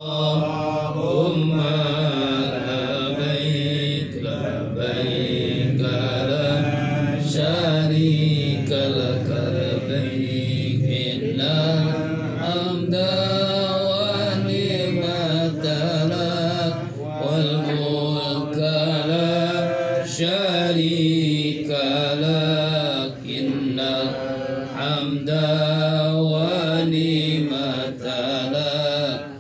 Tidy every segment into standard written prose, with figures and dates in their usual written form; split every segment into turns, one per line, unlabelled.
Allahumma labbaik labbaik la syarika lak labbaik innal hamda wa ni'mata lak wal mulka la syarika lak innal hamda wa ni'mata lak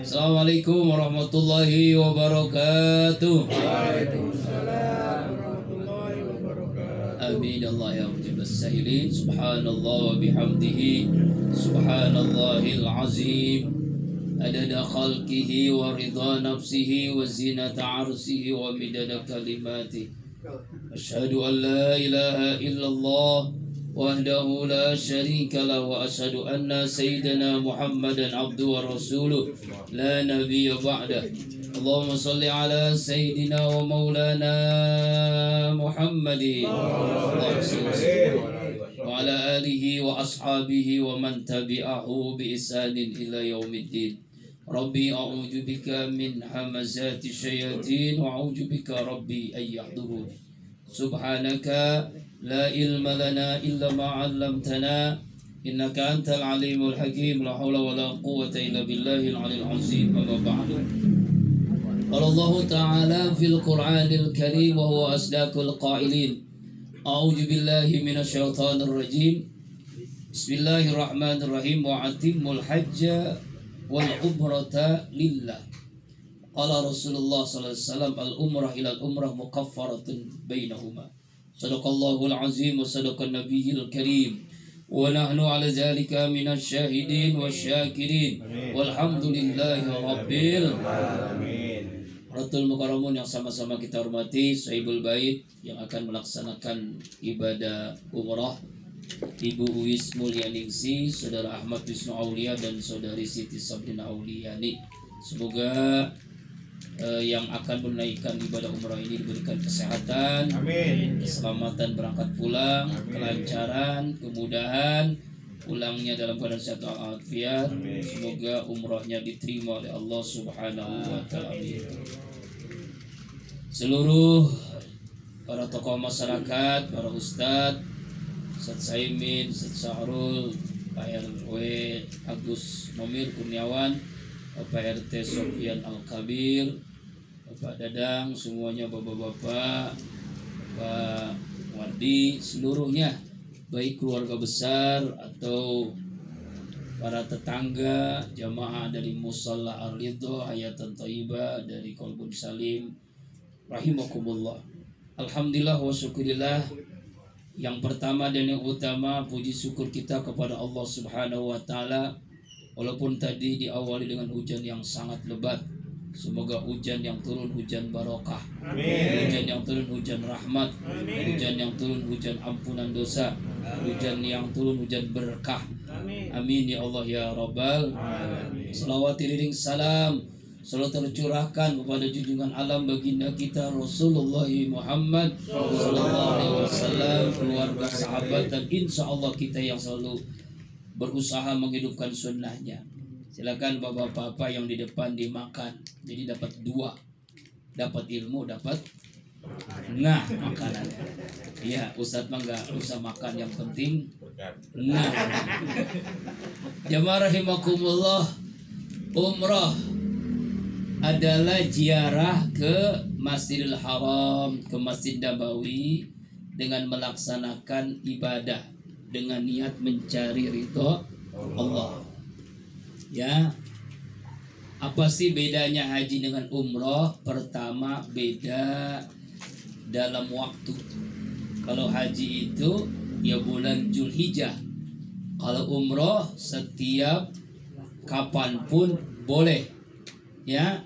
Assalamualaikum warahmatullahi wabarakatuh.
Waalaikumsalam warahmatullahi wabarakatuh.
Amin Allah ya mujibas sahilin. Subhanallah wa bihamdihi. Subhanallahil azim. Adada khalqihi wa ridha nafsihi wa zinata arsihi wa midada kalimati. Asyhadu an la ilaha illallah wahdahu la syarika lah wa asyhadu anna sayyidina Muhammadan abdu wa rasuluh la nabiyya ba'da. Allahumma salli ala sayyidina wa maulana Muhammadin wa ala alihi wa ashabihi wa man tabi'ahu bi ihsanin ila yaumiddin. Rabbi a'udzu bika min hamazati syayatin wa a'udzu bika rabbi ay yahdurun. Subhanaka la ilma lana illa ma 'allamtana innaka antal alimul hakim la haula wala quwwata illa billahil aliyil azim. Amma ba'du. Qala Allah ta'ala fil Qur'anil Karim wa huwa asdaqul qailin. A'udzu billahi minasy syaithanir rajim. Bismillahirrahmanirrahim wa atimmul hajja wal umrata lillah. Qala Rasulullah sallallahu alaihi wasallam al umrah ila al umrah mukaffaratun bainahuma. Sadaqallahul azim wa sadaqan nabiyil karim wa nahnu ala zalika minasy syahidin wasyakirin walhamdulillahi rabbil alamin. Ratul Mukarramun yang sama-sama kita hormati, Sahibul Bait yang akan melaksanakan ibadah umrah, Ibu Uwis Mulyaningsi, Saudara Ahmad Wisnu Aulia dan Saudari Siti Sabrina Auliani. Semoga yang akan menaikkan ibadah umrah ini diberikan kesehatan,
Amin.
keselamatan berangkat pulang,
Amin.
kelancaran, kemudahan, pulangnya dalam keadaan sehat walafiat. Semoga umrahnya diterima oleh Allah Subhanahu wa taala. Seluruh para tokoh masyarakat, para ustadz, Ustadz Saimin, Ustadz Syahrul, Pak RW Agus Nomir Kurniawan, Bapak RT Sofyan Al-Kabir, Bapak Dadang, semuanya bapak-bapak, Bapak Wardi, seluruhnya, baik keluarga besar atau para tetangga, jamaah dari Musalla Ar-Ridho, Hayatan Thayyibah, dari Kolbun Salim, rahimakumullah. Alhamdulillah wa syukurillah. Yang pertama dan yang utama, puji syukur kita kepada Allah Subhanahu wa taala. Walaupun tadi diawali dengan hujan yang sangat lebat, semoga hujan yang turun hujan barokah.
Amin.
Hujan yang turun hujan rahmat.
Amin.
Hujan yang turun hujan ampunan dosa. Hujan yang turun hujan berkah. Amin ya Allah ya Rabbal alamin. Selawat iring salam selalu tercurahkan kepada junjungan alam baginda kita Rasulullah Muhammad sallallahu alaihi wasallam, keluarga, sahabat, dan insya Allah kita yang selalu berusaha menghidupkan sunnahnya. Silakan bapak-bapak yang di depan dimakan. Jadi dapat dua, dapat ilmu, dapat makanan. Iya, Ustadz mah nggak usah makan, yang penting jamaah rahimakumullah. Umrah adalah ziarah ke Masjidil Haram, ke Masjid Nabawi dengan melaksanakan ibadah dengan niat mencari ridho Allah. Ya, apa sih bedanya haji dengan umroh? Pertama, beda dalam waktu. Kalau haji itu ya bulan Zulhijjah. Kalau umroh setiap kapanpun boleh. Ya,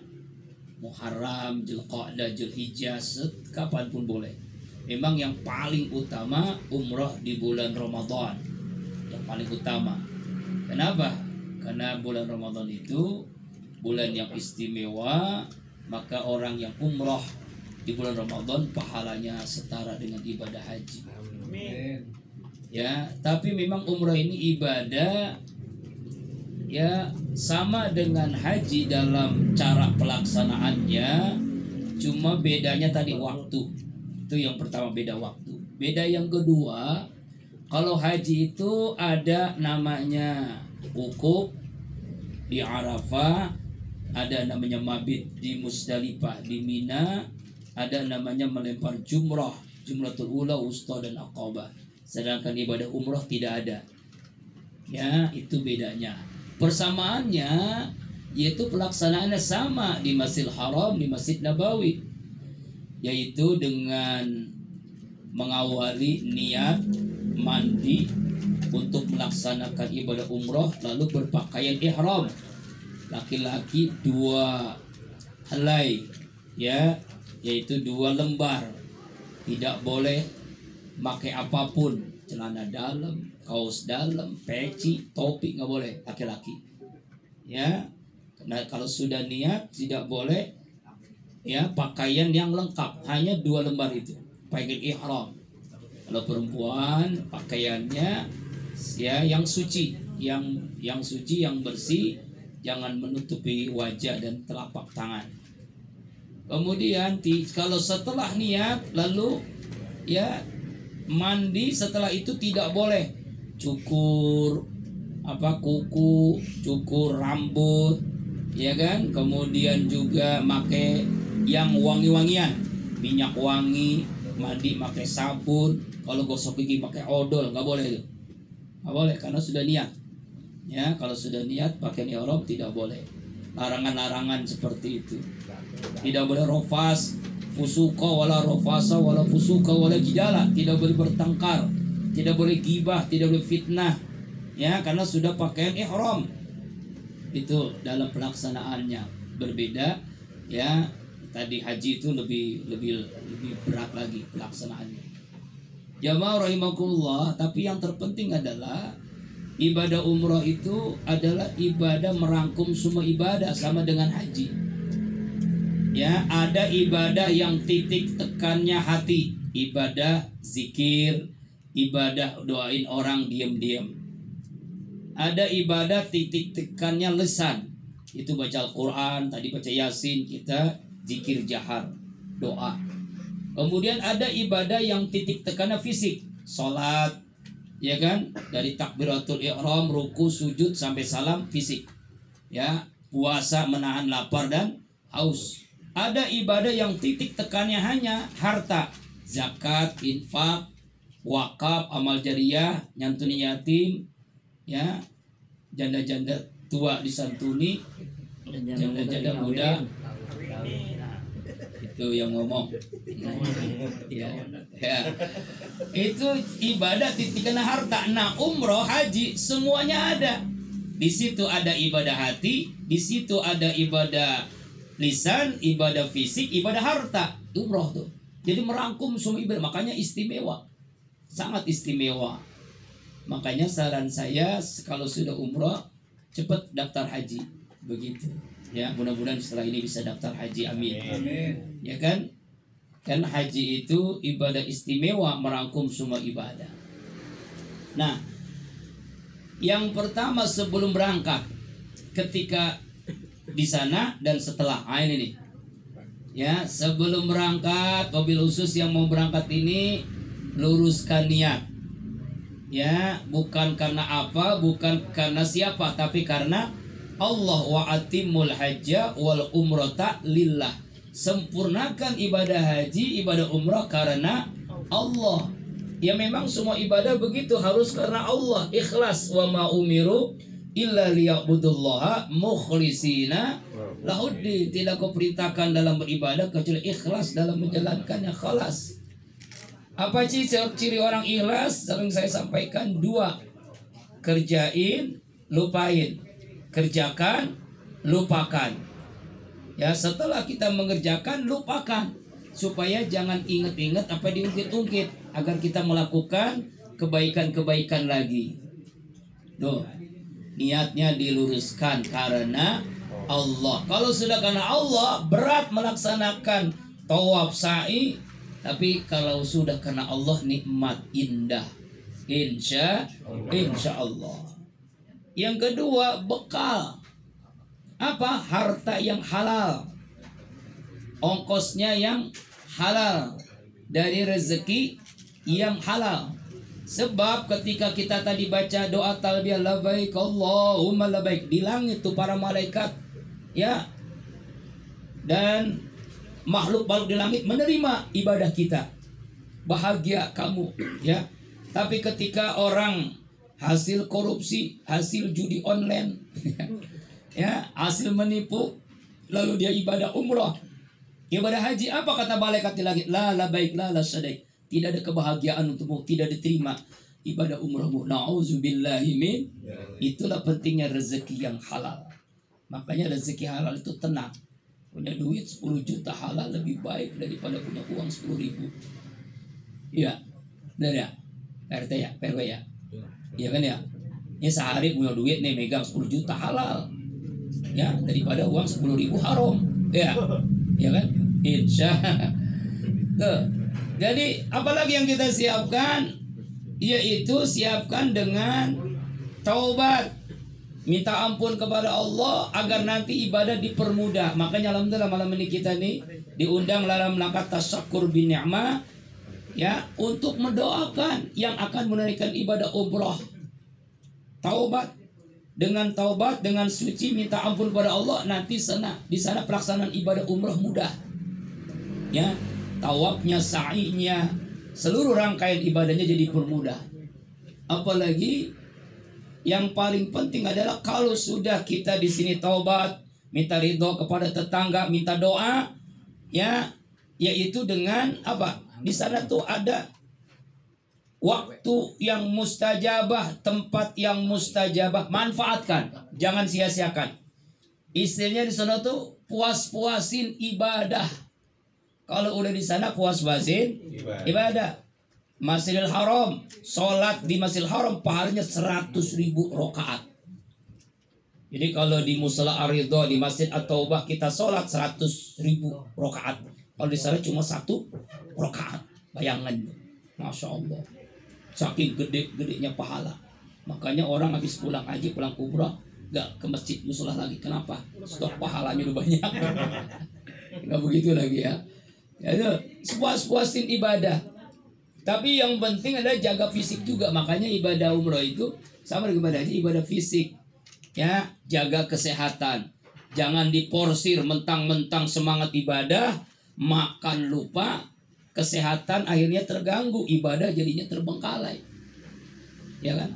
Muharram, Zulqa'dah, Zulhijjah, kapanpun boleh. Memang yang paling utama umroh di bulan Ramadan, yang paling utama. Kenapa? Karena bulan Ramadan itu bulan yang istimewa, maka orang yang umroh di bulan Ramadan pahalanya setara dengan ibadah haji.
Amin.
Ya, tapi memang umrah ini ibadah ya sama dengan haji dalam cara pelaksanaannya, cuma bedanya tadi waktu. Itu yang pertama, beda waktu. Beda yang kedua, kalau haji itu ada namanya wukuf di Arafah, ada namanya mabit di Musdalifah, di Mina, ada namanya melempar jumrah, jumratul ula, wusta dan aqabah. Sedangkan ibadah umrah tidak ada. Ya, itu bedanya. Persamaannya yaitu pelaksanaannya sama di Masjidil Haram, di Masjid Nabawi, yaitu dengan mengawali niat mandi untuk melaksanakan ibadah umrah, lalu berpakaian ihram. Laki-laki 2 helai, ya, yaitu 2 lembar. Tidak boleh pakai apapun, celana dalam, kaos dalam, peci, topi, nggak boleh laki-laki. Ya, nah kalau sudah niat tidak boleh ya pakaian yang lengkap, hanya 2 lembar itu, pakaian ihram. Kalau perempuan pakaiannya ya yang suci, yang suci, yang bersih, jangan menutupi wajah dan telapak tangan. Kemudian kalau setelah niat lalu ya mandi, setelah itu tidak boleh cukur kuku, cukur rambut, ya kan? Kemudian juga pakai yang wangi-wangian, minyak wangi, mandi pakai sabun, kalau gosok gigi pakai odol, nggak boleh itu, nggak boleh karena sudah niat. Ya, kalau sudah niat pakai ihram tidak boleh. Larangan-larangan seperti itu. Tidak boleh rofas, fusuka wala rofasa wala fusuka wala jidala, tidak boleh bertengkar, tidak boleh gibah, tidak boleh fitnah. Ya, karena sudah pakaian ihram. Itu dalam pelaksanaannya berbeda. Ya, tadi haji itu lebih berat lagi pelaksanaannya. Jamaah rahimakumullah, tapi yang terpenting adalah ibadah umrah itu adalah ibadah merangkum semua ibadah sama dengan haji. Ya, ada ibadah yang titik tekannya hati, ibadah zikir, ibadah doain orang diam-diam. Ada ibadah titik tekannya lisan, itu baca Al-Quran, tadi baca Yasin, kita zikir jahar, doa. Kemudian ada ibadah yang titik tekannya fisik, sholat, ya kan, dari takbiratul ihram, ruku, sujud sampai salam fisik. Ya, puasa menahan lapar dan haus. Ada ibadah yang titik tekannya hanya harta, zakat, infak, wakaf, amal jariyah, nyantuni yatim, ya, janda-janda tua disantuni, janda-janda muda. Itu yang ngomong. Ya. Itu ibadah titiknya harta. Nah, umroh, haji semuanya ada. Di situ ada ibadah hati, di situ ada ibadah lisan, ibadah fisik, ibadah harta. Umroh tuh. Jadi merangkum semua ibadah, makanya istimewa. Sangat istimewa. Makanya saran saya kalau sudah umroh cepat daftar haji. Begitu. Ya, mudah-mudahan setelah ini bisa daftar haji, amin.
Amin.
Ya kan? Kan haji itu ibadah istimewa, merangkum semua ibadah. Nah, yang pertama sebelum berangkat, ketika di sana dan setelah, ini nih. Ya, sebelum berangkat, mobil khusus yang mau berangkat ini luruskan niat. Ya, bukan karena apa, bukan karena siapa, tapi karena Allah, wa atimul hajja wal umrata lillah. Sempurnakan ibadah haji, ibadah umrah karena Allah. Ya memang semua ibadah begitu, harus karena Allah, ikhlas. Wa ma umiru illa liya'budullaha mukhlisina lahuddi. Tidak kau perintahkan dalam beribadah kecuali ikhlas dalam menjalankannya, khalas. Apa sih ciri orang ikhlas? Sering saya sampaikan 2. Kerjain, lupain. Kerjakan, lupakan. Ya, setelah kita mengerjakan, lupakan, supaya jangan ingat-ingat apa diungkit-ungkit, agar kita melakukan kebaikan-kebaikan lagi. Tuh, niatnya diluruskan karena Allah. Kalau sudah karena Allah, berat melaksanakan tawaf sa'i, tapi kalau sudah karena Allah, nikmat, indah. Insya Allah. Yang kedua, bekal. Apa? Harta yang halal. Ongkosnya yang halal. Dari rezeki yang halal. Sebab ketika kita tadi baca doa talbiyah labbaik Allahumma labbaik, di langit tuh para malaikat ya dan makhluk-makhluk di langit menerima ibadah kita. Bahagia kamu ya. Tapi ketika orang hasil korupsi, hasil judi online ya, hasil menipu, lalu dia ibadah umroh, ibadah haji, apa kata malaikat di langit? La labbaik la sadaik. Tidak ada kebahagiaan untukmu, tidak diterima ibadah umrahmu. Na'udzubillahi min. Itulah pentingnya rezeki yang halal. Makanya rezeki halal itu tenang. Punya duit 10 juta halal lebih baik daripada punya uang 10.000. Iya, benar ya? RT ya, PRW ya? Iya kan ya? Ini sehari punya duit nih megang 10 juta halal. Ya, daripada uang 10.000 haram. Ya, ya kan? Insya Allah. Jadi apalagi yang kita siapkan, yaitu siapkan dengan taubat, minta ampun kepada Allah agar nanti ibadah dipermudah. Makanya alhamdulillah malam ini kita nih diundang dalam langkah tasyakur bin ni'mah ya, untuk mendoakan yang akan menunaikan ibadah umrah. Taubat, dengan suci minta ampun kepada Allah, nanti di sana pelaksanaan ibadah umrah mudah. Ya. Tawafnya, sa'inya, seluruh rangkaian ibadahnya jadi permudah. Apalagi yang paling penting adalah kalau sudah kita di sini taubat, minta ridho kepada tetangga, minta doa, ya, yaitu dengan apa? Di sana tuh ada waktu yang mustajabah, tempat yang mustajabah, manfaatkan, jangan sia-siakan. Istilahnya di sana tuh puas-puasin ibadah. Kalau udah di sana puas-puasin ibadah. Masjidil Haram, sholat di Masjidil Haram pahalanya 100.000 rakaat. Jadi kalau di Musala Ar-Ridha di Masjid At-Taubah kita sholat 100.000 rakaat. Kalau di sana cuma 1 rakaat. Bayangan, masya Allah. Saking gede-gedenya pahala. Makanya orang habis pulang haji, pulang umrah, gak ke masjid musala lagi. Kenapa? Stok pahalanya udah banyak. Gak begitu lagi ya. Ya, puas-puasin ibadah. Tapi yang penting adalah jaga fisik juga. Makanya ibadah umroh itu sama dengan ibadah haji, ibadah fisik. Ya, jaga kesehatan. Jangan diporsir mentang-mentang semangat ibadah, makan lupa, kesehatan akhirnya terganggu, ibadah jadinya terbengkalai. Ya kan?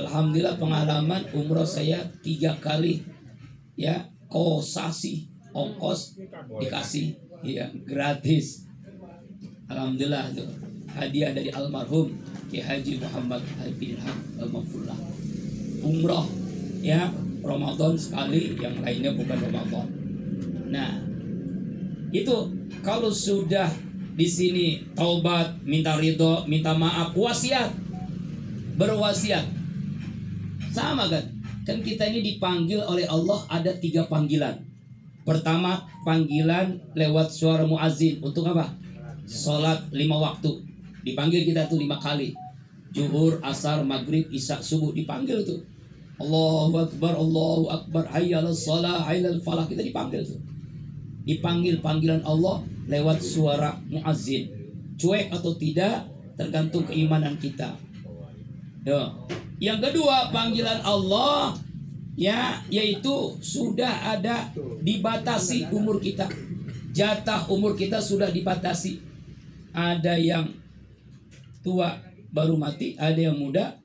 Alhamdulillah pengalaman umroh saya 3 kali ya, kosasi, ongkos dikasih. Iya, gratis. Alhamdulillah tuh. Hadiah dari almarhum Ki Haji Muhammad Al-Bilham Al-Mafullah. Umroh ya, Ramadan sekali, yang lainnya bukan Ramadan. Nah, itu kalau sudah di sini taubat, minta ridho, minta maaf, wasiat. Berwasiat. Sama kan? Kan kita ini dipanggil oleh Allah ada 3 panggilan. Pertama, panggilan lewat suara muazin. Untuk apa? Sholat 5 waktu. Dipanggil kita tuh 5 kali. Zuhur, asar, maghrib, isya, subuh. Dipanggil tuh. Allahu Akbar, Allahu Akbar. Hayya 'alas shalah, hayya 'alal falah. Kita dipanggil tuh. Dipanggil panggilan Allah lewat suara muazin. Cuek atau tidak tergantung keimanan kita. Ya. Yang kedua, panggilan Allah ya, yaitu sudah ada dibatasi umur kita. Jatah umur kita sudah dibatasi. Ada yang tua baru mati, ada yang muda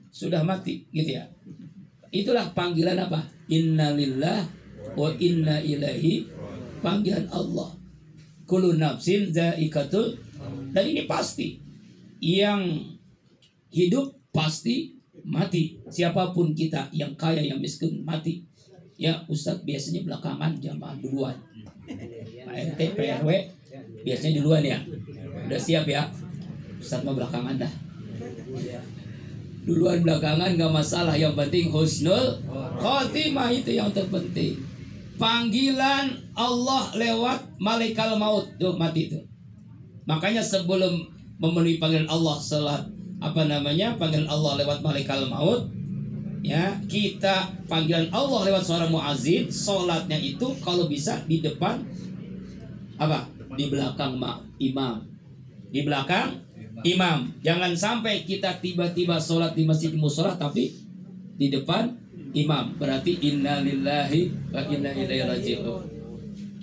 sudah mati, gitu ya. Itulah panggilan apa? Innalillah wa inna ilaihi, panggilan Allah. Kullu nafsin zaikatul, dan ini pasti. Yang hidup pasti mati. Siapapun kita, yang kaya, yang miskin, mati. Ya, Ustadz biasanya belakangan, jamaah duluan. Pak RT, PRW biasanya duluan ya. Udah siap ya. Ustadz mau belakangan dah. Duluan belakangan gak masalah. Yang penting husnul khotimah, itu yang terpenting. Panggilan Allah lewat malaikat maut. Tuh, mati itu. Makanya sebelum memenuhi panggilan Allah, salat panggilan Allah lewat malaikat maut, ya kita panggilan Allah lewat suara muazin, sholatnya itu kalau bisa di depan di belakang imam, di belakang imam. Jangan sampai kita tiba-tiba sholat di masjid musola tapi di depan imam, berarti innalillahi wa inna ilaihi raji'un.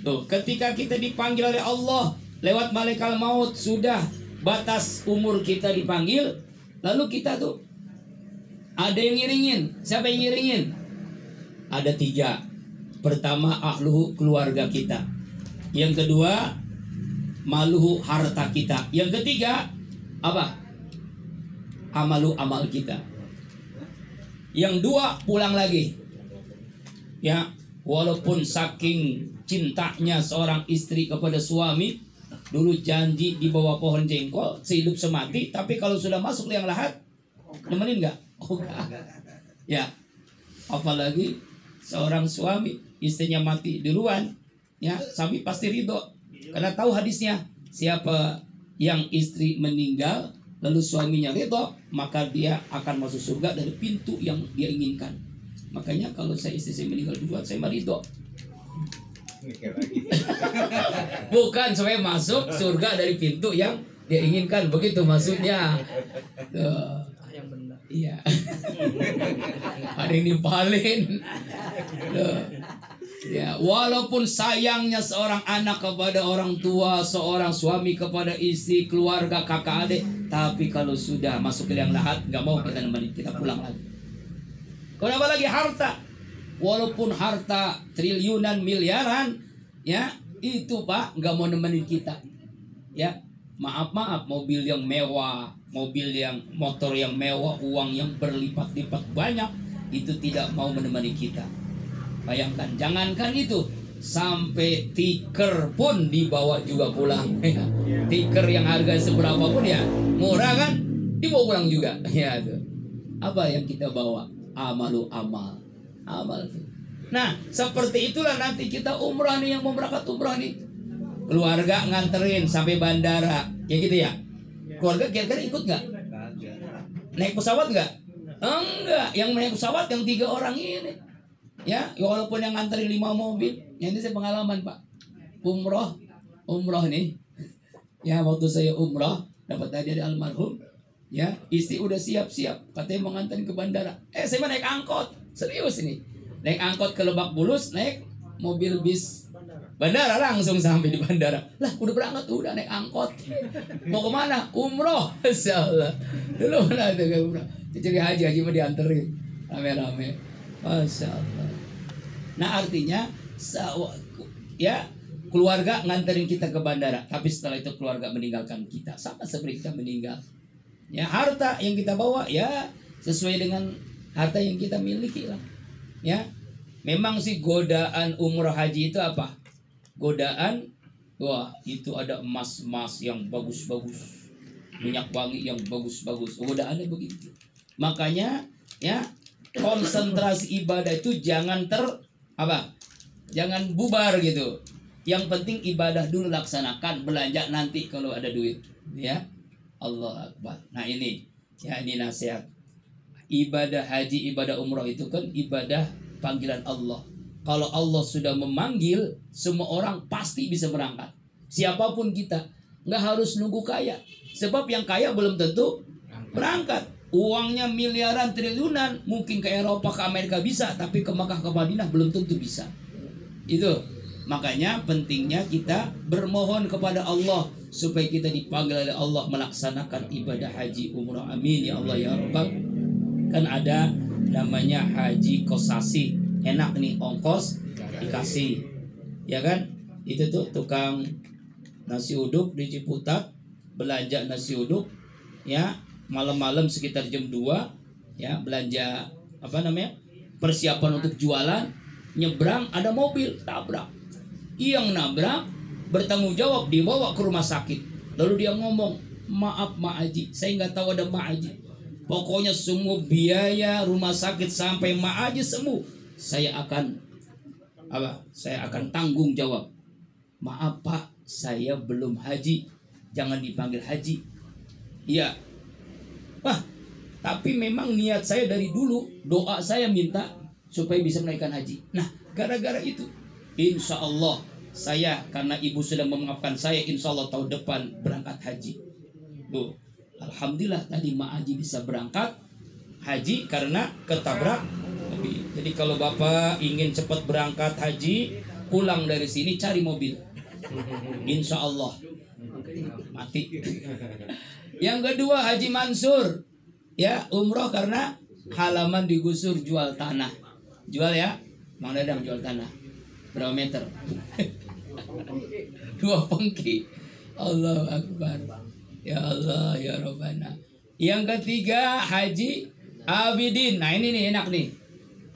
Tuh, ketika kita dipanggil oleh Allah lewat malaikat maut, sudah batas umur kita dipanggil, lalu kita tuh ada yang ngiringin. Siapa yang ngiringin? Ada 3. Pertama, ahluhu, keluarga kita. Yang kedua, maluhu, harta kita. Yang ketiga, amalu, amal kita. Yang 2, pulang lagi. Ya, walaupun saking cintanya seorang istri kepada suami, dulu janji di bawah pohon jengkol sehidup semati, tapi kalau sudah masuk liang lahat, nemenin nggak? Oh, enggak. Ya, apalagi seorang suami istrinya mati duluan, ya suami pasti ridho karena tahu hadisnya, siapa yang istri meninggal lalu suaminya ridho, maka dia akan masuk surga dari pintu yang dia inginkan. Makanya kalau istri saya meninggal duluan, saya ridho. Bukan supaya masuk surga dari pintu yang dia inginkan, begitu maksudnya.
Yang benar.
Iya. Ada yang dipalin. Ya, walaupun sayangnya seorang anak kepada orang tua, seorang suami kepada istri, keluarga, kakak adik, tapi kalau sudah masuk ke liang lahat, nggak mau kita nemenin, kita pulang lagi. Kenapa lagi harta? Walaupun harta triliunan, miliaran, ya itu Pak nggak mau nemenin kita. Ya, maaf, mobil yang mewah, motor yang mewah, uang yang berlipat-lipat banyak, itu tidak mau menemani kita. Bayangkan, jangankan itu, sampai tiker pun dibawa juga pulang. Tiker yang harga seberapa pun ya murah kan, dibawa pulang juga. Ya tuh. Apa yang kita bawa? Amal. Nah, seperti itulah nanti kita umrah nih, yang mau berangkat umrah nih, keluarga nganterin sampai bandara, ya gitu ya. Keluarga kira-kira ikut nggak? Naik pesawat nggak? Enggak. Yang naik pesawat yang 3 orang ini. Ya, walaupun yang nganterin 5 mobil. Yang ini saya pengalaman Pak. Umroh nih. Ya, waktu saya umroh dapat hadiah dari almarhum. Ya, istri udah siap-siap, katanya mau nganterin ke bandara. Saya naik angkot, serius ini. Naik angkot ke Lebak Bulus, naik mobil bis bandara, langsung sampai di bandara. Lah, udah berangkat, udah naik angkot. Mau kemana? Umroh. Insyaallah. Dulu mana ada ke umroh? Jadi haji mah dianterin rame-rame. Masya Allah. Nah, artinya ya keluarga nganterin kita ke bandara, tapi setelah itu keluarga meninggalkan kita, sama seperti kita meninggal. Ya, harta yang kita bawa ya sesuai dengan harta yang kita miliki lah. Ya, memang sih godaan umroh haji itu apa? Godaan, wah itu ada emas yang bagus-bagus, minyak wangi yang bagus-bagus. Godaannya begitu. Makanya ya konsentrasi ibadah itu jangan jangan bubar gitu. Yang penting ibadah dulu laksanakan, belanja nanti kalau ada duit. Ya. Allah Akbar. Nah ini nasihat. Ibadah haji, ibadah umroh itu kan ibadah panggilan Allah. Kalau Allah sudah memanggil, semua orang pasti bisa berangkat. Siapapun kita, nggak harus nunggu kaya. Sebab yang kaya belum tentu berangkat. Uangnya miliaran, triliunan, mungkin ke Eropa, ke Amerika bisa, tapi ke Makkah, ke Madinah belum tentu bisa. Itu. Makanya pentingnya kita bermohon kepada Allah supaya kita dipanggil oleh Allah melaksanakan ibadah haji umrah. Amin ya Allah ya Rabbal. Kan ada namanya haji kosasi. Enak nih, ongkos dikasih. Ya kan? Itu tuh tukang nasi uduk di Ciputat, belanja nasi uduk ya, malam-malam sekitar jam 2 ya, belanja persiapan untuk jualan, nyebrang ada mobil tabrak. Yang nabrak bertanggung jawab, dibawa ke rumah sakit. Lalu dia ngomong, maaf Mak Haji, saya nggak tahu ada Mak Haji. Pokoknya semua biaya rumah sakit sampai Mak Haji sembuh, saya akan tanggung jawab. Maaf Pak, saya belum haji, jangan dipanggil haji. Iya. Wah, tapi memang niat saya dari dulu, doa saya minta supaya bisa menaikkan haji. Nah, gara-gara itu, insya Allah saya, karena ibu sudah memaafkan saya, insya Allah tahun depan berangkat haji. Tuh, alhamdulillah tadi Mak Haji bisa berangkat haji karena ketabrak. Jadi kalau Bapak ingin cepat berangkat haji, pulang dari sini cari mobil, insya Allah mati. Yang kedua Haji Mansur, ya umroh karena halaman digusur, jual tanah, jual ya, Mang Dadang jual tanah berapa meter? 2 pengki. Allahu Akbar. Ya Allah ya Rabbana. Yang ketiga Haji Abidin. Nah ini nih enak nih.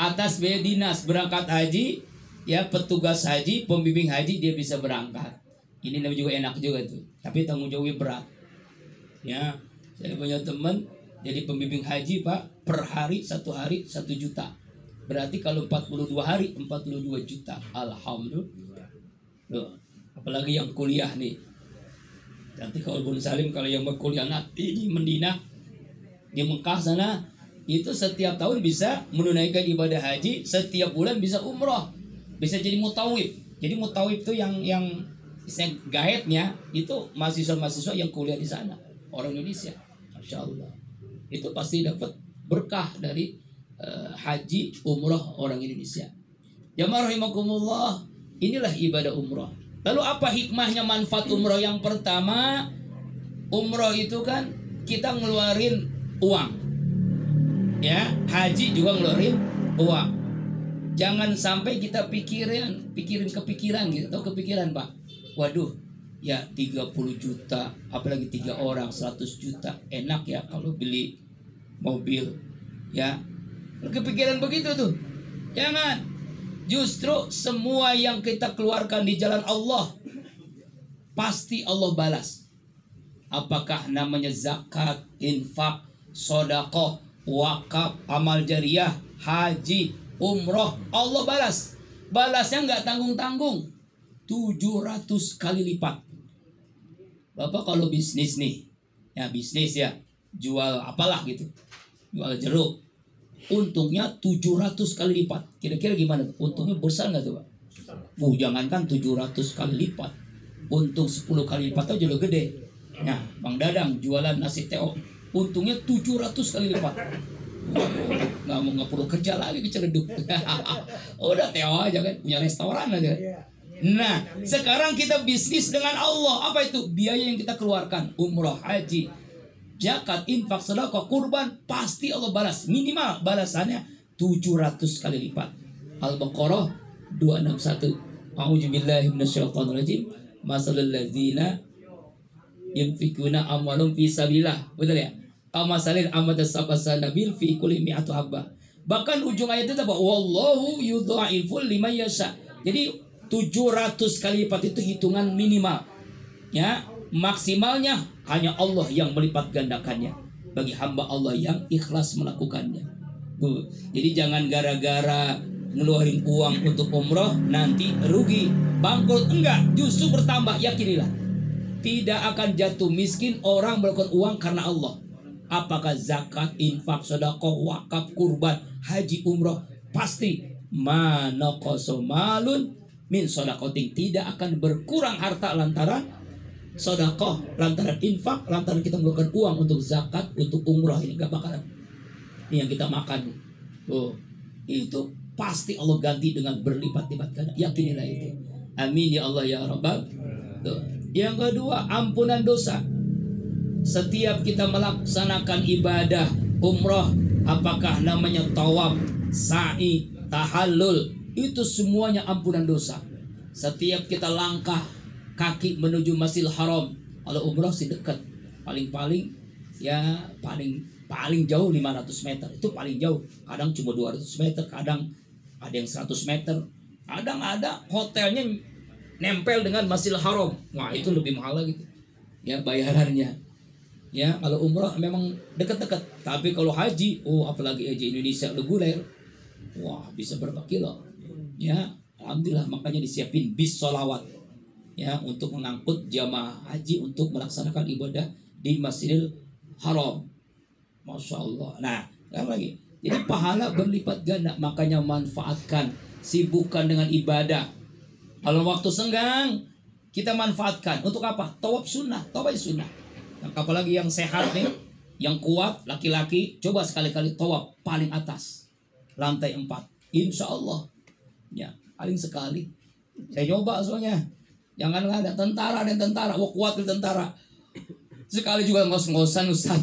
Atas biaya dinas berangkat haji, ya petugas haji, pembimbing haji dia bisa berangkat. Ini namanya juga enak juga tuh. Tapi tanggung jawabnya berat. Ya, saya punya teman jadi pembimbing haji Pak, per hari 1 hari 1 juta. Berarti kalau 42 hari 42 juta. Alhamdulillah. Loh, apalagi yang kuliah nih. Nanti kalau Bun Salim, kalau yang berkuliah nanti di Medina, di Mekah sana, itu setiap tahun bisa menunaikan ibadah haji, setiap bulan bisa umroh, bisa jadi mutawif. Jadi mutawif itu yang gaetnya itu mahasiswa-mahasiswa yang kuliah di sana, orang Indonesia. Masya Allah, itu pasti dapat berkah dari haji umroh orang Indonesia. Jamaah rahimakumullah, inilah ibadah umroh. Lalu apa hikmahnya manfaat umroh? Yang pertama, umroh itu kan kita ngeluarin uang, ya, haji juga ngeluarin uang. Jangan sampai kita pikirin kepikiran gitu, atau kepikiran Pak, waduh ya 30 juta, apalagi 3 orang 100 juta, enak ya kalau beli mobil, ya. Kepikiran begitu tuh, jangan. Justru semua yang kita keluarkan di jalan Allah pasti Allah balas. Apakah namanya zakat, infak, sedekah, wakaf, amal jariah, haji, umroh, Allah balas. Balasnya nggak tanggung-tanggung, 700 kali lipat. Bapak kalau bisnis nih, ya bisnis ya, jual apalah gitu, jual jeruk, untungnya 700 kali lipat. Kira-kira gimana? Untungnya besar nggak tuh Pak? Jangankan 700 kali lipat, untung 10 kali lipat aja udah gede. Nah, Bang Dadang jualan nasi teo, untungnya 700 kali lipat. Nggak perlu kerja lagi ke Ciledug. Udah teo aja kan, punya restoran aja. Nah, sekarang kita bisnis dengan Allah. Apa itu? Biaya yang kita keluarkan, umroh, haji, zakat, infak, sedekah, kurban, pasti Allah balas. Minimal balasannya 700 kali lipat. Al-Baqarah 261. A'udzubillahi minasyaitonirrajim. Masalul ladzina yunfikuna amwalahum fi sabilillah. Betul ya? Kamasalil amadas sabasanabil fi kulli mi'atu habba. Bahkan ujung ayat itu apa? Wallahu yudha'iful liman yasha. Jadi 700 kali lipat itu hitungan minimal. Ya, maksimalnya hanya Allah yang melipat gandakannya bagi hamba Allah yang ikhlas melakukannya. Jadi jangan gara-gara ngeluarin uang untuk umroh nanti rugi, bangkrut. Enggak, justru bertambah. Yakinilah, tidak akan jatuh miskin orang melakukan uang karena Allah. Apakah zakat, infak, sedekah, wakaf, kurban, haji, umroh, pasti manaqaso malun min sedaqatin, tidak akan berkurang harta lantaran sedekah, lantaran infak, lantaran kita mengeluarkan uang untuk zakat, untuk umroh. Ini gak bakalan. Ini yang kita makan. Tuh, itu pasti Allah ganti dengan berlipat-lipat ganda. Yakinilah itu. Amin ya Allah ya Rabbal. Tuh. Yang kedua, ampunan dosa. Setiap kita melaksanakan ibadah umroh, apakah namanya tawaf, sa'i, tahallul, itu semuanya ampunan dosa. Setiap kita langkah kaki menuju Masjidil Haram, kalau umroh sih dekat, paling-paling ya paling jauh 500 meter, itu paling jauh. Kadang cuma 200 meter, kadang ada yang 100 meter, kadang ada hotelnya nempel dengan Masjidil Haram. Wah, itu lebih mahal lagi ya bayarannya. Ya, kalau umroh memang dekat-dekat, tapi kalau haji, apalagi haji Indonesia reguler, wah bisa berapa kilo. Ya, alhamdulillah, makanya disiapin bis sholawat ya untuk mengangkut jamaah haji untuk melaksanakan ibadah di Masjidil Haram. Masya Allah. Nah, kan lagi. Jadi pahala berlipat ganda, makanya manfaatkan, sibukkan dengan ibadah. Kalau waktu senggang, kita manfaatkan untuk apa? Tawaf sunnah, tawaf sunnah. Nah, apalagi yang sehat nih, yang kuat, laki-laki, coba sekali-kali tawaf paling atas, lantai 4. Insya Allah, ya paling sekali. Saya coba soalnya, jangan ada tentara dan tentara, wah kuat di tentara. Sekali juga ngos-ngosan Ustaz.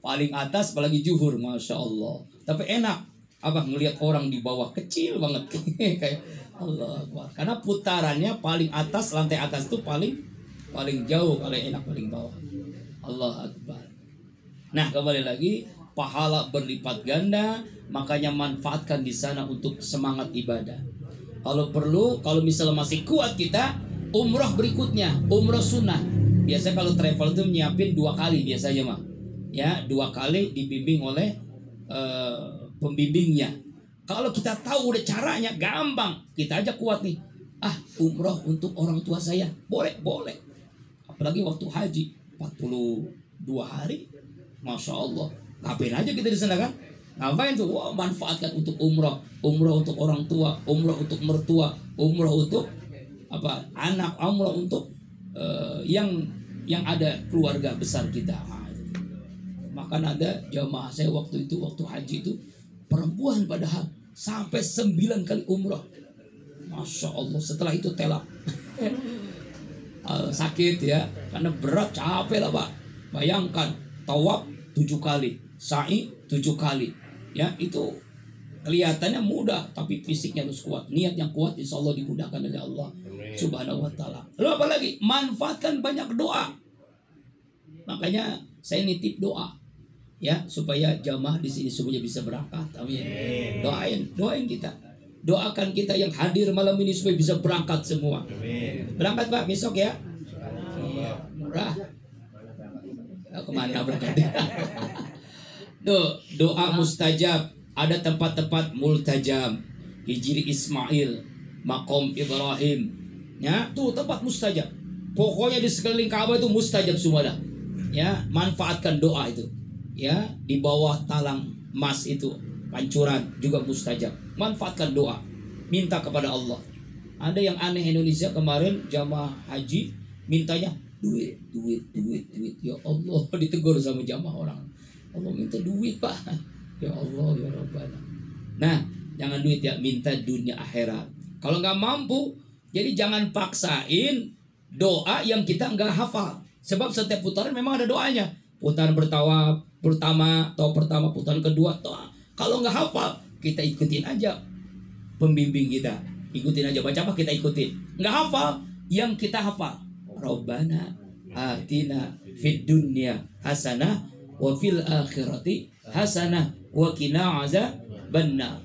Paling atas apalagi zuhur, Masya Allah. Tapi enak apa ngelihat orang di bawah kecil banget. Kayak Allah Akbar. Karena putarannya paling atas, lantai atas itu paling jauh, paling enak paling bawah. Allah Akbar. Nah, kembali lagi, pahala berlipat ganda, makanya manfaatkan di sana untuk semangat ibadah. Kalau perlu, kalau misalnya masih kuat kita, umrah berikutnya, umrah sunnah. Biasanya kalau travel itu nyiapin 2 kali biasanya mah. Ya, 2 kali dibimbing oleh pembimbingnya. Kalau kita tahu udah caranya, gampang. Kita aja kuat nih. Umroh untuk orang tua saya. Boleh. Apalagi waktu haji 42 hari. Masya Allah. Ngapain aja kita di sana kan? Ngapain tuh? Wah, manfaatkan untuk umroh. Umroh untuk orang tua. Umroh untuk mertua. Umroh untuk anak. Umroh untuk yang ada keluarga besar kita. Makan ada jamaah saya waktu haji itu perempuan padahal sampai 9 kali umroh. Masya Allah. Setelah itu telak. Sakit ya, karena berat, capek lah Pak. Bayangkan tawaf 7 kali, sa'i 7 kali. Ya, itu kelihatannya mudah, tapi fisiknya harus kuat. Niat yang kuat insya Allah dimudahkan oleh Allah Subhanahu wa ta'ala. Lalu apa lagi? Manfaatkan banyak doa. Makanya saya nitip doa. Ya, supaya jamaah di sini semuanya bisa berangkat. Amin. Doain kita. Doakan kita yang hadir malam ini supaya bisa berangkat semua. Amin. Berangkat Pak besok ya. Iya, murah. Kemana berangkat? Doa mustajab. Ada tempat-tempat multajam. Hijri Ismail, Maqam Ibrahim. Ya, tuh tempat mustajab. Pokoknya di sekeliling Ka'bah itu mustajab semua dah. Ya, manfaatkan doa itu. Ya, di bawah talang emas itu pancuran juga mustajab. Manfaatkan doa, minta kepada Allah. Ada yang aneh Indonesia kemarin jamaah haji mintanya duit. Ya Allah, ditegur sama jamaah orang. Allah minta duit Pak. Ya Allah ya Rabbana. Nah, jangan duit ya, minta dunia akhirat. Kalau nggak mampu, jadi jangan paksain doa yang kita nggak hafal. Sebab setiap putaran memang ada doanya. Putaran pertama, putaran kedua. Kalau nggak hafal, kita ikutin aja pembimbing kita. Ikutin aja, baca apa kita ikutin. Nggak hafal, yang kita hafal. Rabbana atina fid dunya hasanah wa fil akhirati hasanah wa qina azabannar.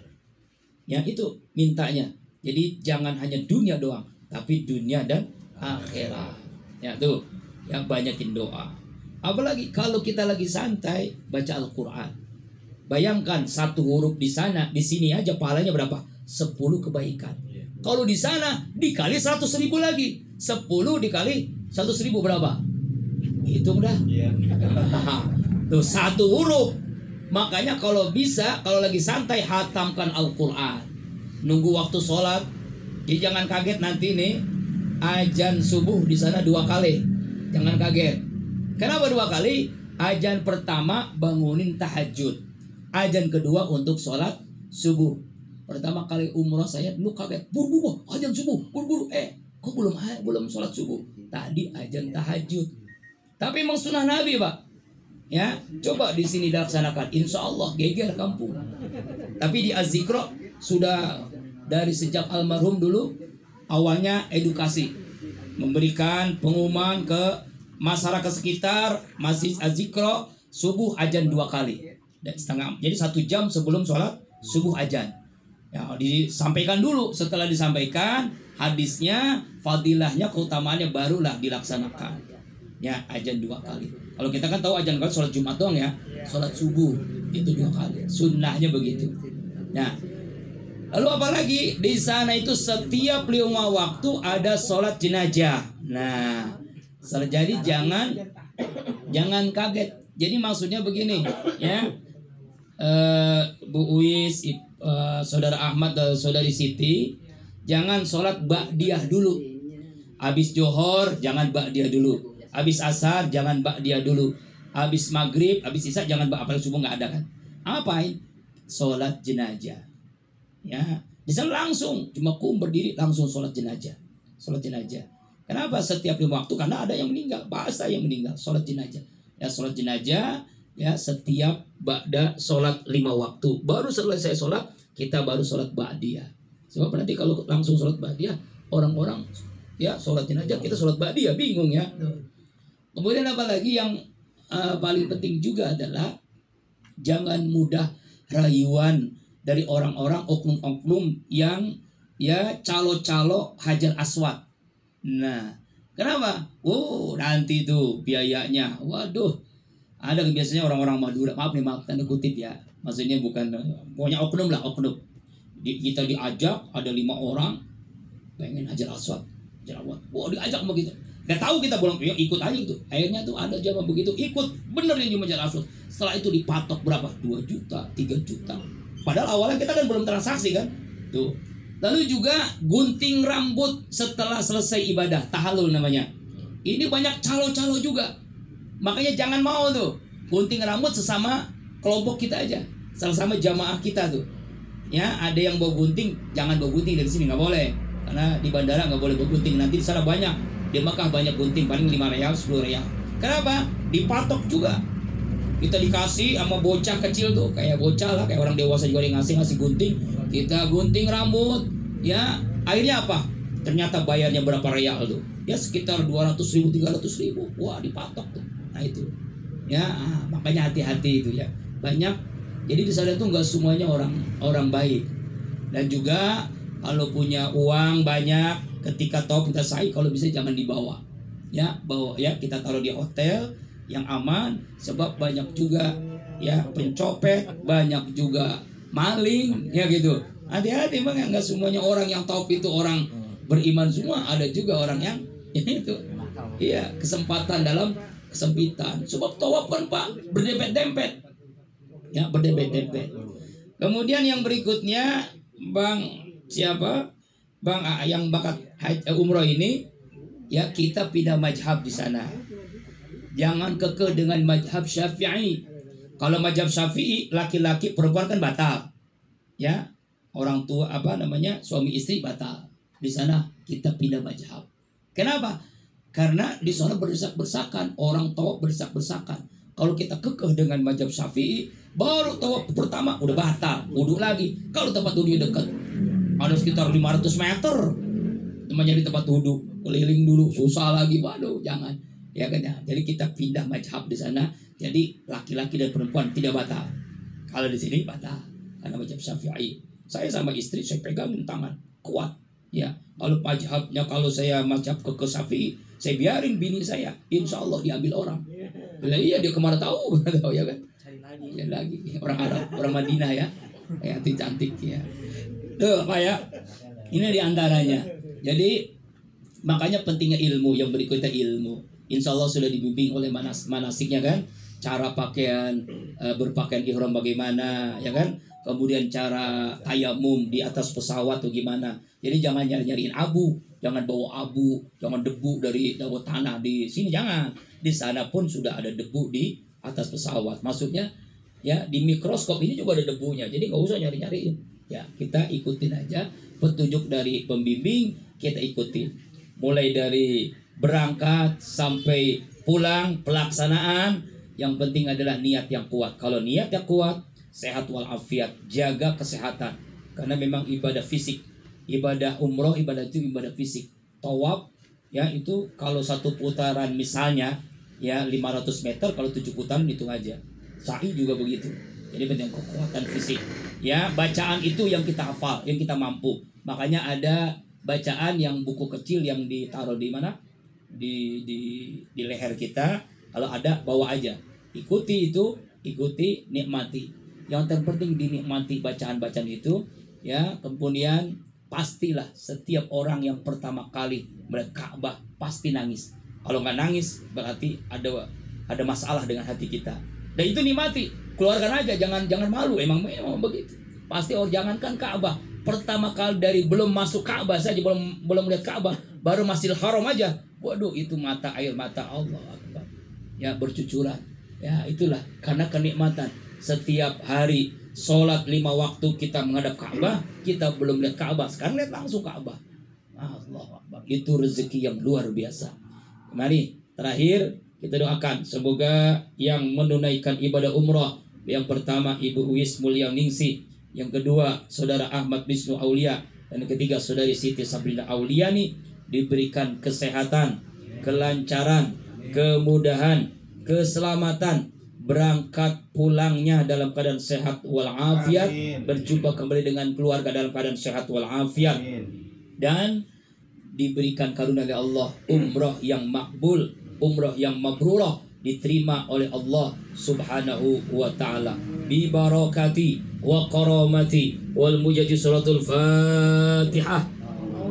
Ya, itu mintanya. Jadi jangan hanya dunia doang, tapi dunia dan akhirat. Ya tuh, yang banyakin doa. Apalagi kalau kita lagi santai baca Al-Quran. Bayangkan 1 huruf di sana, di sini aja pahalanya berapa? 10 kebaikan. Kalau di sana dikali 100.000 lagi. 10 dikali 100.000 berapa? Hitung dah. Tuh 1 huruf. Makanya kalau bisa, kalau lagi santai hatamkan Al-Quran. Nunggu waktu sholat. Jadi jangan kaget nanti nih azan subuh di sana 2 kali. Jangan kaget. Kenapa 2 kali? Azan pertama bangunin tahajud. Azan kedua untuk sholat subuh. Pertama kali umrah saya dulu kaget. Buru-buru azan subuh. Buru-buru. Kok belum sholat subuh? Tadi azan tahajud. Tapi emang sunnah Nabi Pak. Ya, coba di sini dilaksanakan. Insya Allah geger kampung. Tapi di Az-Zikra sudah dari sejak almarhum dulu awalnya edukasi. Memberikan pengumuman ke masyarakat sekitar Masjid Az-Zikra subuh azan 2 kali dan setengah. Jadi 1 jam sebelum sholat subuh azan. Ya, disampaikan dulu. Setelah disampaikan hadisnya, fadilahnya, keutamaannya barulah dilaksanakan. Ya, azan 2 kali. Kalau kita kan tahu azan kan sholat Jumat doang ya. Sholat subuh itu 2 kali. Sunnahnya begitu. Nah, lalu apalagi di sana itu setiap 5 waktu ada sholat jenazah. Nah, jadi jangan kaget. Jadi maksudnya begini, ya, Bu Uis, saudara Ahmad dan saudari Siti, jangan sholat ba'diyah dulu. Habis johor jangan ba'diyah dulu. Habis asar jangan ba'diyah dulu. Habis maghrib, habis isya jangan apalagi subuh nggak ada kan. Apain? Sholat jenazah. Ya, bisa langsung cuma berdiri langsung sholat jenazah. Sholat jenazah. Kenapa setiap 5 waktu? Karena ada yang meninggal, bahasa yang meninggal, sholat jenazah. Ya, sholat jenazah ya setiap ba'da sholat 5 waktu. Baru selesai sholat kita baru sholat ba'diyah. Sebab nanti kalau langsung sholat ba'diyah orang-orang ya sholat jenazah kita sholat ba'diyah bingung ya. Kemudian apalagi yang paling penting juga adalah jangan mudah rayuan dari orang-orang oknum-oknum yang ya calo-calo Hajar Aswad. Nah, kenapa? Oh, nanti tuh biayanya. Waduh. Ada biasanya orang-orang Madura, maaf nih, maaf tanda kutip ya. Maksudnya bukan pokoknya oknum lah, oknum. Kita diajak ada 5 orang pengen Hajar Aswad. Wah, diajak begitu. Gak tahu kita bolong ikut aja gitu. Akhirnya tuh ada zaman begitu ikut bener yang cuma Hajar Aswad. Setelah itu dipatok berapa? 2 juta, 3 juta. Padahal awalnya kita kan belum transaksi kan. Tuh. Lalu juga gunting rambut setelah selesai ibadah, tahallul namanya. Ini banyak calo-calo juga. Makanya jangan mau tuh gunting rambut sesama kelompok kita aja, sama jamaah kita tuh. Ya, ada yang bawa gunting, jangan bawa gunting dari sini, nggak boleh. Karena di bandara nggak boleh bawa gunting. Nanti di sana banyak, di Makkah banyak gunting, paling 5 real, 10 real. Kenapa? Dipatok juga. Kita dikasih sama bocah kecil tuh, kayak bocah lah, kayak orang dewasa juga yang ngasih gunting. Kita gunting rambut, ya. Akhirnya apa? Ternyata bayarnya berapa real tuh? Ya sekitar 200.000, 300.000. Wah, dipatok tuh. Nah itu, ya makanya hati-hati itu ya. Banyak. Jadi di sana tuh nggak semuanya orang baik. Dan juga kalau punya uang banyak, ketika tahu kita sa'i, kalau bisa jangan dibawa. Ya, bawa ya, kita taruh di hotel yang aman, sebab banyak juga ya pencopet, banyak juga maling ya gitu. Hati-hati bang, nggak semuanya orang yang top itu orang beriman semua, ada juga orang yang itu iya kesempatan dalam kesempitan. Sebab tawaf kan Pak berdempet-dempet ya, berdempet-dempet. Kemudian yang berikutnya Bang siapa Bang yang bakat umroh ini ya, kita pindah mazhab di sana. Jangan kekeh dengan mazhab Syafi'i. Kalau mazhab Syafi'i laki-laki perempuan kan batal. Ya, orang tua suami istri batal. Di sana kita pindah mazhab. Kenapa? Karena di sana berdesak-bersakan, orang tawaf berdesak-bersakan. Kalau kita kekeh dengan mazhab Syafi'i, baru tawaf pertama udah batal, wudhu lagi. Kalau tempat wudhunya dekat, ada sekitar 500 meter, temannya di tempat wudhu, keliling dulu, susah lagi, waduh, jangan. Ya kan ya. Jadi kita pindah mazhab di sana. Jadi laki-laki dan perempuan tidak batal. Kalau di sini batal karena mazhab Syafi'i. Saya sama istri saya pegangin tangan kuat. Ya, kalau mazhabnya kalau saya mazhab ke Syafi'i, saya biarin bini saya, insya Allah diambil orang. Bila iya dia kemana tahu, tahu ya kan? Cari lagi. Orang Arab, orang Madinah ya, cantik ya. Tuh Pak ya, ini diantaranya. Jadi makanya pentingnya ilmu. Yang berikutnya ilmu. Insya Allah sudah dibimbing oleh manasiknya kan, cara pakaian, berpakaian ihram bagaimana, ya kan? Kemudian cara tayamum di atas pesawat tuh gimana. Jadi jangan nyariin abu, jangan bawa abu, jangan debu dari tanah di sini, jangan. Di sana pun sudah ada debu di atas pesawat. Maksudnya ya di mikroskop ini juga ada debunya. Jadi nggak usah nyariin. Ya kita ikutin aja petunjuk dari pembimbing, kita ikutin. Mulai dari berangkat sampai pulang, pelaksanaan, yang penting adalah niat yang kuat. Kalau niat yang kuat, sehat walafiat, jaga kesehatan. Karena memang ibadah fisik, ibadah umroh, ibadah itu ibadah fisik. Tawaf ya itu kalau 1 putaran misalnya ya 500 meter, kalau 7 putaran itu aja. Sa'i juga begitu. Jadi penting kekuatan fisik. Ya, bacaan itu yang kita hafal, yang kita mampu. Makanya ada bacaan yang buku kecil yang ditaruh di mana? Di leher kita. Kalau ada bawa aja. Ikuti itu, ikuti, nikmati. Yang terpenting dinikmati bacaan-bacaan itu ya. Kemudian pastilah setiap orang yang pertama kali melihat Ka'bah pasti nangis. Kalau nggak nangis berarti ada
ada masalah dengan hati kita. Dan itu nikmati, keluarkan aja, jangan malu, emang begitu. Pasti jangankan Ka'bah, pertama kali dari belum masuk Ka'bah saja, belum lihat Ka'bah, baru Masjidil Haram aja, waduh itu air mata Allah Akbar. Ya bercucuran. Ya itulah karena kenikmatan. Setiap hari sholat 5 waktu kita menghadap Ka'bah, kita belum lihat Ka'bah, sekarang lihat langsung Ka'bah. Allah Akbar. Itu rezeki yang luar biasa. Mari terakhir kita doakan semoga yang menunaikan ibadah umrah, yang pertama Ibu Uwis Mulyaningsih, yang kedua Saudara Ahmad Wisnu Aulia, dan yang ketiga Saudari Siti Sabrina Auliani diberikan kesehatan, kelancaran, kemudahan, keselamatan, berangkat pulangnya dalam keadaan sehat walafiat, berjumpa kembali dengan keluarga dalam keadaan sehat walafiat, dan diberikan karunia oleh Allah umrah yang makbul, umrah yang mabrurah, diterima oleh Allah Subhanahu wa taala bi barakati wa karamati wal mujadi suratul Fatihah.